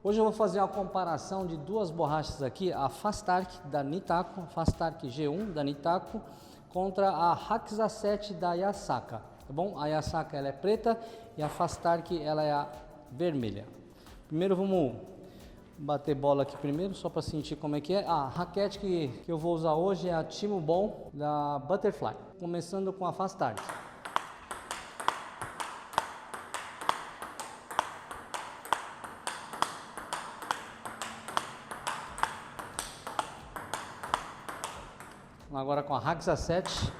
Hoje eu vou fazer uma comparação de duas borrachas aqui, a Fastark da Nitaco, Fastark G1 da Nitaco, contra a Haxa 7 da Yasaka, tá bom? A Yasaka ela é preta e a Fastark ela é a vermelha. Primeiro vamos bater bola aqui primeiro, só para sentir como é que é. A raquete que eu vou usar hoje é a Timo Ball da Butterfly, começando com a Fastark. Agora com a Haxa 7.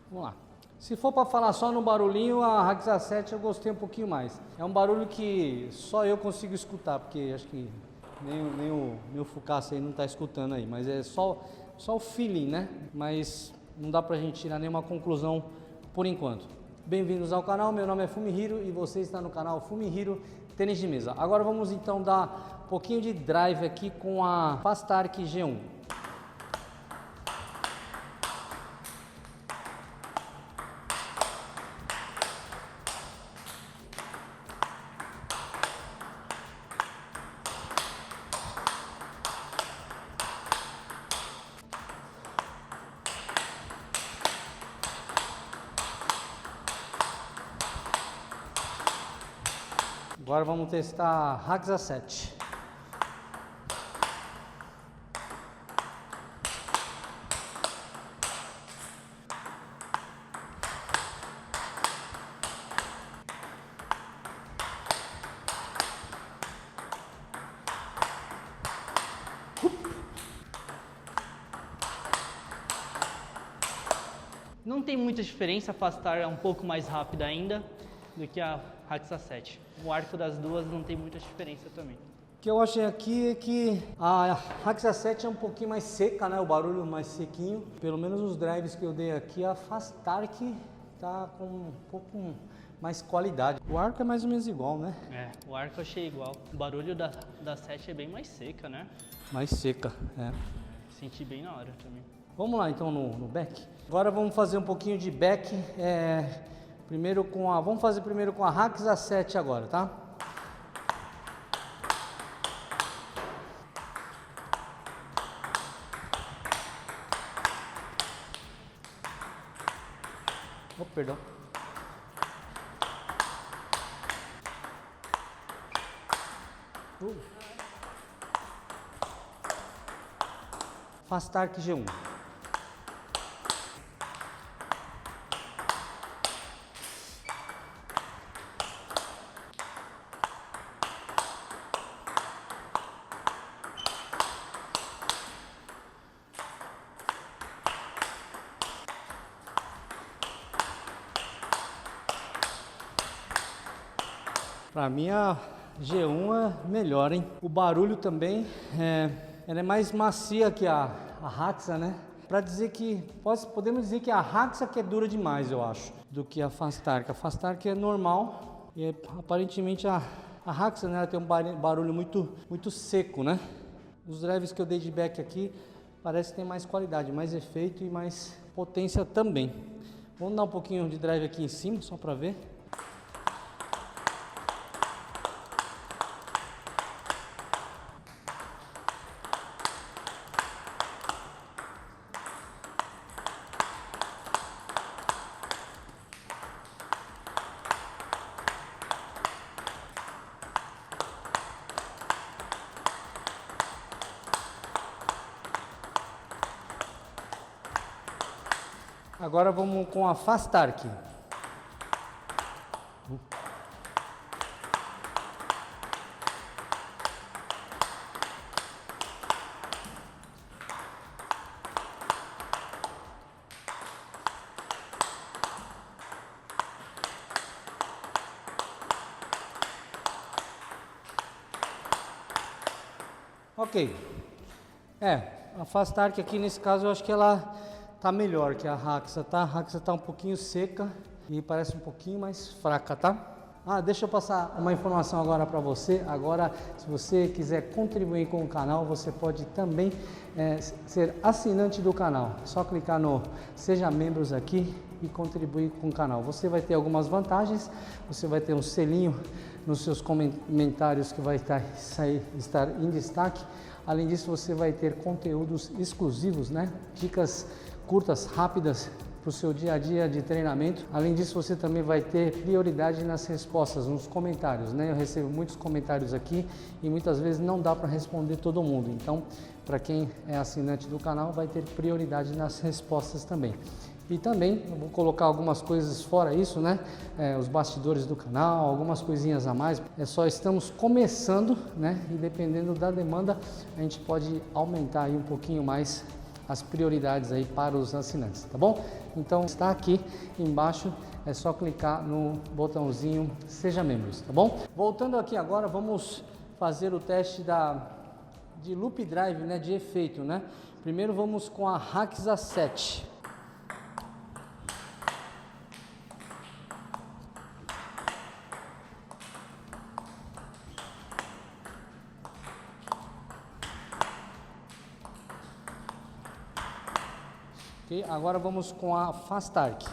Vamos lá. Se for para falar só no barulhinho, a Haxa 7 eu gostei um pouquinho mais. É um barulho que só eu consigo escutar, porque acho que nem o Fucaça aí não está escutando aí, mas é só o feeling, né? Mas não dá pra gente tirar nenhuma conclusão por enquanto. Bem-vindos ao canal, meu nome é Fumihiro e você está no canal Fumihiro Tênis de Mesa. Agora vamos então dar um pouquinho de drive aqui com a Fastark G1. Agora vamos testar a Haxa 7. Não tem muita diferença, a Fastar é um pouco mais rápida ainda do que a Haxa 7. O arco das duas não tem muita diferença também. O que eu achei aqui é que a Haxa 7 é um pouquinho mais seca, né? O barulho mais sequinho. Pelo menos os drives que eu dei aqui, a Fastark tá com um pouco mais qualidade. O arco é mais ou menos igual, né? É, o arco eu achei igual. O barulho da 7 é bem mais seca, né? Mais seca, é. Senti bem na hora também. Vamos lá então no back. Agora vamos fazer um pouquinho de back. Vamos fazer primeiro com a Haxa 7 agora, tá? Oh, perdão. Fastark G1. Pra mim a G1 é melhor, hein? O barulho também ela é mais macia que a Haxa, né? Pra dizer que podemos dizer que a Haxa que é dura demais, eu acho, do que a Fastark. A Fastark é normal e aparentemente a Haxa, né, ela tem um barulho muito seco, né? Os drives que eu dei de back aqui parece que tem mais qualidade, mais efeito e mais potência também. Vamos dar um pouquinho de drive aqui em cima só pra ver. Agora vamos com a Fastark. Ok. A Fastark aqui nesse caso eu acho que ela tá melhor que a Haxa, tá? A Haxa tá um pouquinho seca e parece um pouquinho mais fraca, tá? Deixa eu passar uma informação agora para você. Agora, se você quiser contribuir com o canal, você pode também ser assinante do canal. É só clicar no Seja Membros aqui e contribuir com o canal. Você vai ter algumas vantagens, você vai ter um selinho nos seus comentários que vai estar em destaque. Além disso, você vai ter conteúdos exclusivos, né? Dicas curtas, rápidas, para o seu dia a dia de treinamento. Além disso, você também vai ter prioridade nas respostas, nos comentários, né? Eu recebo muitos comentários aqui e muitas vezes não dá para responder todo mundo. Então, para quem é assinante do canal, vai ter prioridade nas respostas também. E também eu vou colocar algumas coisas fora isso, né? Os bastidores do canal, algumas coisinhas a mais. Só estamos começando, né? E dependendo da demanda, a gente pode aumentar aí um pouquinho mais as prioridades aí para os assinantes, tá bom? Então está aqui embaixo, é só clicar no botãozinho Seja Membros, tá bom? Voltando aqui agora, vamos fazer o teste de loop drive, né? De efeito, né? Primeiro vamos com a Haxa 7. Okay, agora vamos com a Fast Arc.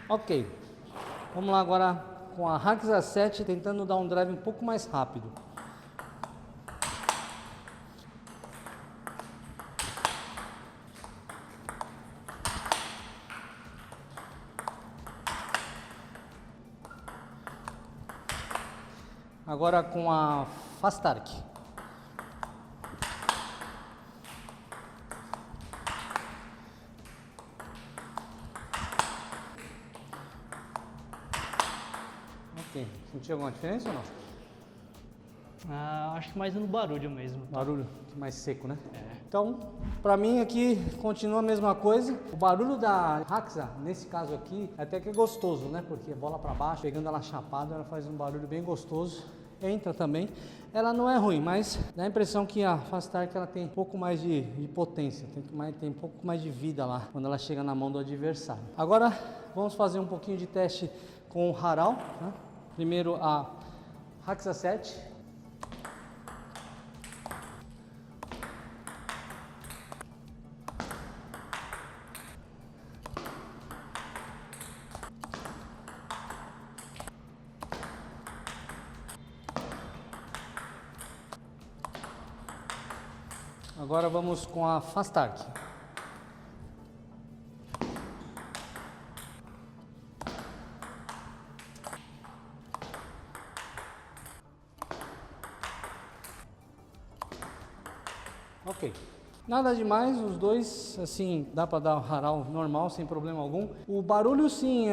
Ok, vamos lá agora com a Haxa 7, tentando dar um drive um pouco mais rápido. Agora com a Fast Arc. Ok, sentiu alguma diferença ou não? Acho que mais no barulho mesmo. Barulho mais seco, né? Então, para mim aqui continua a mesma coisa. O barulho da Haxa, nesse caso aqui, até que é gostoso, né? Porque bola para baixo, pegando ela chapada, ela faz um barulho bem gostoso. Entra também. Ela não é ruim, mas dá a impressão que a Fast Arc ela tem um pouco mais de potência, tem um pouco mais de vida lá quando ela chega na mão do adversário. Agora vamos fazer um pouquinho de teste com o Haral, né? Primeiro a Haxa 7. Agora vamos com a Fast Arc. Ok. Nada demais, os dois, assim, dá para dar o Haral normal, sem problema algum. O barulho, sim,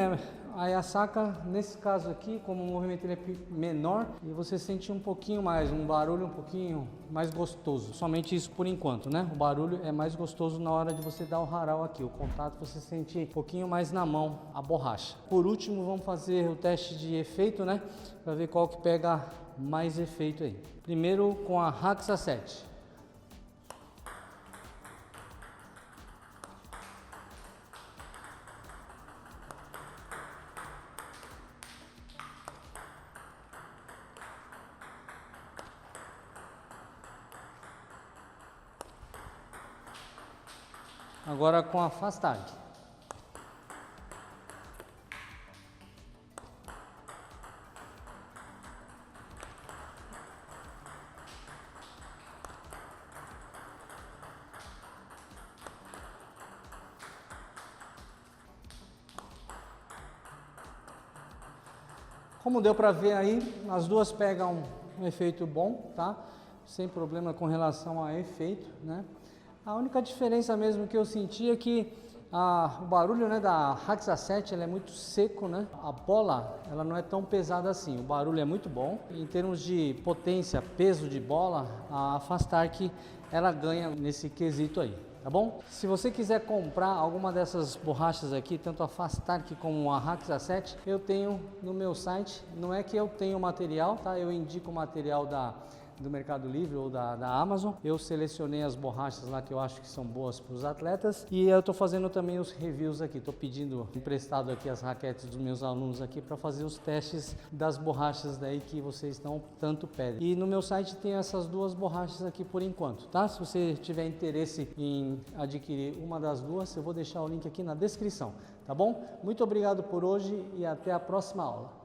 a Yasaka, nesse caso aqui, como o movimento ele é menor, e você sente um pouquinho mais, um barulho um pouquinho mais gostoso. Somente isso por enquanto, né? O barulho é mais gostoso na hora de você dar o Haral aqui. O contato você sente um pouquinho mais na mão, a borracha. Por último, vamos fazer o teste de efeito, né? Para ver qual que pega mais efeito aí. Primeiro com a Haxa 7. Agora com a Fast Arc. Como deu para ver aí, as duas pegam um efeito bom, tá? Sem problema com relação a efeito, né? A única diferença mesmo que eu senti é que o barulho, né, da Haxa 7 ela é muito seco, né? A bola ela não é tão pesada assim, o barulho é muito bom. Em termos de potência, peso de bola, a Fast Arc ela ganha nesse quesito aí, tá bom? Se você quiser comprar alguma dessas borrachas aqui, tanto a Fast Arc como a Haxa 7, eu tenho no meu site. Não é que eu tenho material, tá? Eu indico o material da do Mercado Livre ou da Amazon. Eu selecionei as borrachas lá que eu acho que são boas para os atletas e eu estou fazendo também os reviews aqui. Estou pedindo emprestado aqui as raquetes dos meus alunos aqui para fazer os testes das borrachas daí que vocês tanto pedem. E no meu site tem essas duas borrachas aqui por enquanto, tá? Se você tiver interesse em adquirir uma das duas, eu vou deixar o link aqui na descrição, tá bom? Muito obrigado por hoje e até a próxima aula.